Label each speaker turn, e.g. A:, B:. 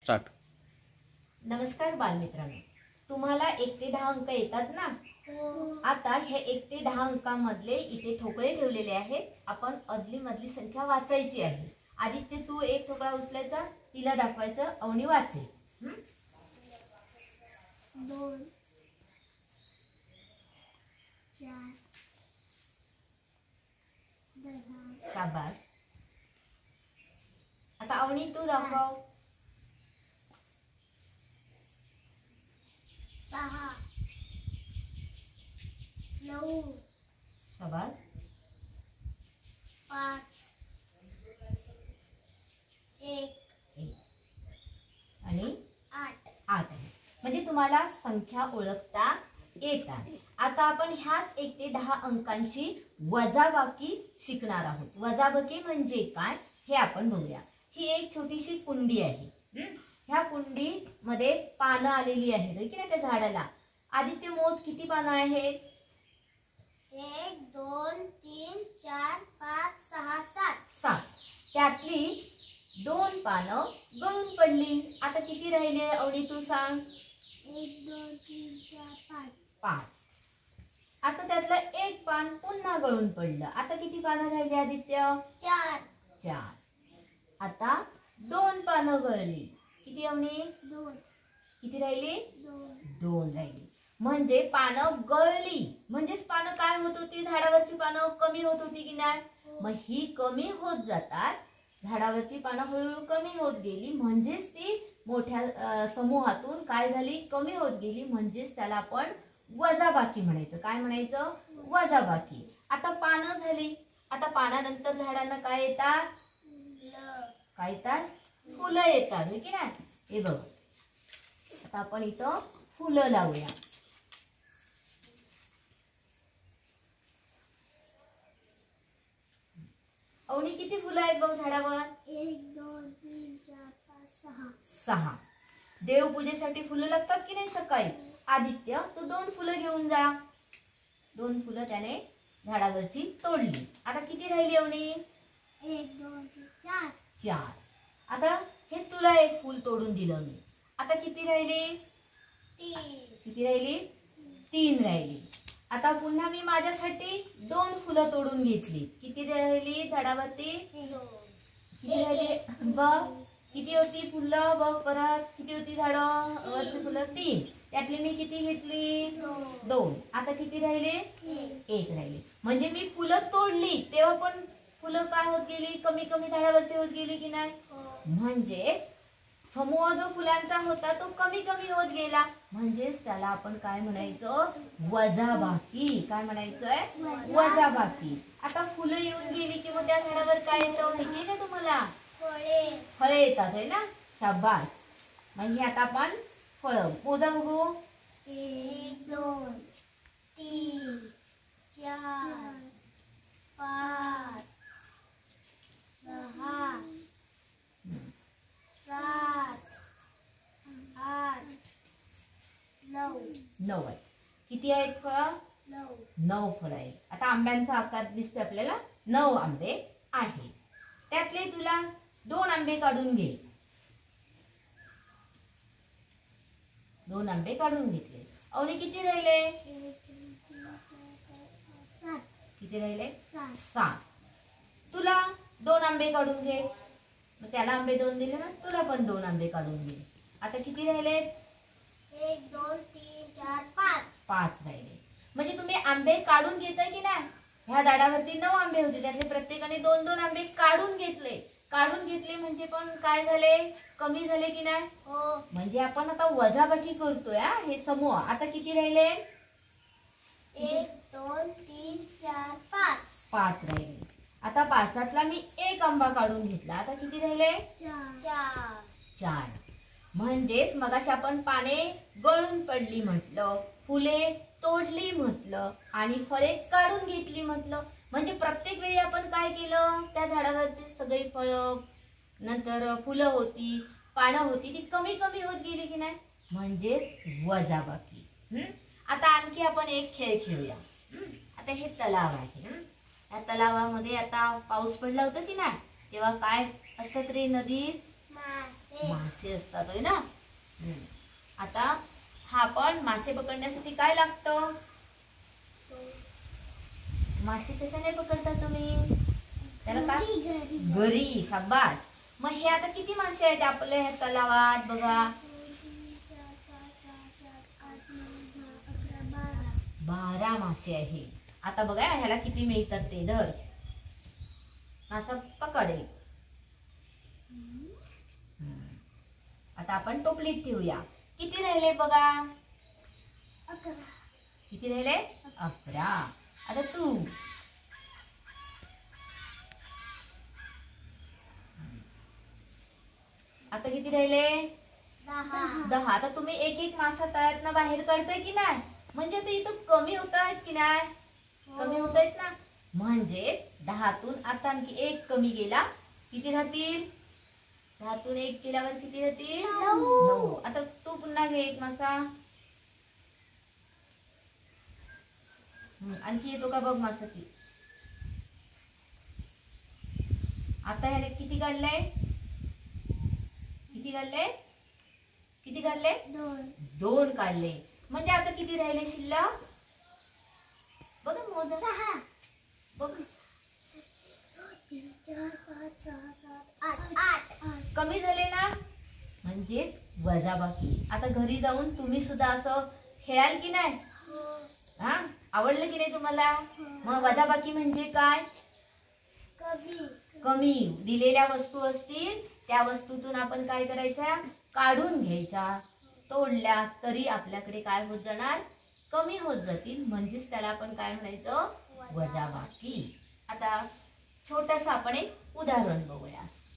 A: Start.
B: नमस्कार बालमित्रांनो, तुम्हाला 1 ते 10 अंक येतात ना? आता हे 1 ते 10 अंकांमधले इथे ठोकळे ठेवलेले आहेत. आपण अदली मधली संख्या वाचायची आहे. आदित्य, तू एक ठोकळा उचलायचा, तिला दाखवायचं, अवनी वाचेल.
C: 2 4 10
B: शाबास. आता अवनी तू दाखव.
C: 6 9
B: शाबास.
C: 5 1
B: आणि
C: 8
B: 8 आहे. म्हणजे तुम्हाला संख्या ओळखता येतात. आता आपण ह्याच 1 ते 10 अंकांची वजाबाकी शिकणार आहोत. वजाबाकी म्हणजे काय हे आपण बघूया. ही एक छोटीशी कुंडी आहे. ह्या कुंडीमध्ये पानं आलेली आहेत की नाही त्या झाडाला. आदित्य, मोज किती पानं आहेत?
C: 1 2 3 4 5 6 7
B: 7. त्यातली 2 पानं गळून पडली. आता किती राहिले अवनी तू सांग?
C: 1 2 3 4 5
B: 5. आता त्यातलं एक पान पुन्हा गळून पडलं. आता किती पानं राहिली आदित्य?
C: 4
B: 4. आता 2 पानं गळली. किती अवनी?
C: 2
B: किती राहिली?
C: 2
B: 2 राहिली. म्हणजे पानं गळली. म्हणजेच पानं काय होत होती? झाडावरची पानं कमी होत होती की नाही? मग ही कमी होत जातात. झाडावरची पानं हळूहळू कमी होत गेली. म्हणजेच ती मोठ्या समूहातून काय झाली? कमी होत गेली. म्हणजेच त्याला आपण वजाबाकी म्हणायचं. काय म्हणायचं? वजाबाकी. आता पानं झाली. आता पानानंतर झाडांना काय येतात? काय येतात? फुलं येतात की नाही? हे बघ, आता आपण इथं फुलं लावूया. अवनी, किती फुलं आहेत बघ झाडावर?
C: 1 2 3 4 5 6
B: 6. देवपूजेसाठी फुलं लागतात की नाही सकाळी? आदित्य, तू 2 फुलं घेऊन जा. 2 फुलं त्याने झाडावरची तोडली. आता किती राहिली अवनी?
C: 1 2 3 4
B: 4. आता हे तुला एक फूल तोडून दिलं मी. आता किती राहिली?
C: 3
B: किती राहिली? 3 राहिली. आता पुन्हा मी माझ्यासाठी 2 फुलं तोडून घेतली. किती राहिली झाडावरती?
C: 2
B: किती राहिली? बघ किती होती फुलं. बघ परत किती होती झाडावरती फुलं? 3. त्यातली मी किती घेतली? 2. आता किती राहिले? 1 राहिले. म्हणजे मी फुलं तोडली तेव्हा पण फुलं काय होत गेली? कमी कमी झाडावरची होत गेली की नाही? म्हणजे समूह जो फुलांचा होता तो कमी कमी होत गेला. म्हणजेच त्याला आपण काय म्हणायचं? वजाबाकी. काय म्हणायचंय? वजाबाकी. आता फुलं येऊन गेली की मग त्या झाडावर काय येतं माहितीये का तुम्हाला? फळे येतात आहे ना? शाबास. म्हणजे आता आपण फळं मोजा बघू.
C: 1 2 3 4 5 6 7 8 9
B: 9 आहे. किती आहेत फळं? 9 फळं आहेत. आता आंब्यांचा आकार दिसतोय आपल्याला. 9 आंबे आहेत. त्यातले तुला 2 आंबे काढून घे. 2 आंबे काढून घेतले. अवनी, किती राहिले?
C: 1 2 3 4 5 6 7
B: किती राहिले?
C: 7
B: 7. तुला 2 आंबे काढून घे. मग त्याला आंबे 2 दिले ना, तुला पण 2 आंबे काढून घे. आता किती राहिले?
C: 1 2 3 4 5
B: 5 राहिले. म्हणजे तुम्ही आंबे काढून घेताय की नाही? ह्या झाडावरती 9 आंबे होते. त्यातले प्रत्येकाने 2-2 आंबे काढून घेतले. काढून घेतले म्हणजे पण काय झाले? कमी झाले की नाही?
C: हो.
B: म्हणजे आपण आता वजाबाकी करतोय हे समूह. आता किती राहिले?
C: 1 2 3 4 5
B: 5 राहिले. आता 5तला मी 1 आंबा काढून घेतला. आता किती राहिले?
C: 4
B: 4. म्हणजेच मगाशी आपण पाने गळून पडली म्हटलं, फुले तोडली म्हटलं आणि फळे काढून घेतली म्हटलं. म्हणजे प्रत्येक वेळी आपण काय केलं? त्या झाडावरची सगळी फळं नंतर फुलं होती, पानं होती, ती कमी कमी होत गेली की नाही? म्हणजेच वजाबाकी. आता आणखी आपण एक खेळ खेळूया. आता हे तलाव आहे. या तलावामध्ये आता पाऊस पडला होता की नाही? तेव्हा काय असतात रे नदीत?
C: मासे
B: मासे असतात होय ना. आता हा पण मासे पकडण्यासाठी काय लागतं? मासे कशाने पकडता तुम्ही? त्याला काय? गरी. शाबास. मग हे आता किती मासे आहेत आपल्या ह्या तलावात बघा? 12 मासे आहे. आता बघा ह्याला किती मिळतात ते. धर मासा पकडे. आता आपण टोपलीत ठेवूया. किती राहिले बघा?
C: 11.
B: किती राहिले? 11. आता तू आता किती राहिले? 10. आता तुम्ही एक एक मासा तळ्यातनं बाहेर काढताय की नाही? म्हणजे आता इथं कमी होत आहेत की नाही? कमी होत आहेत ना. म्हणजे 10तून आता आणखी एक कमी गेला. किती राहतील? 10तून एक केल्यावर किती राहतील? 9. आता तू पुन्हा घे एक मासा. आणखी येतो का बघ मासाची. आता ह्याने किती काढलंय? किती काढले? किती काढले? 2 काढले. म्हणजे आता किती राहिले शिल्लक? बघा मोज.
C: 6.
B: बघ
C: 3, 4, 5, 6, 7, 8.
B: कमी झाले ना. म्हणजेच वजाबाकी. आता घरी जाऊन तुम्ही सुद्धा असं खेळाल की नाही? हा, आवडलं की नाही तुम्हाला? मग वजाबाकी म्हणजे काय? कमी दिलेल्या वस्तू असतील त्या वस्तूतून आपण काय करायच्या? काढून घ्यायच्या. तोडल्या तरी आपल्याकडे काय होत जाणार? कमी होत जातील. म्हणजेच त्याला आपण काय म्हणायचं? वजाबाकी. आता छोटंसं आपण एक उदाहरण बघूया.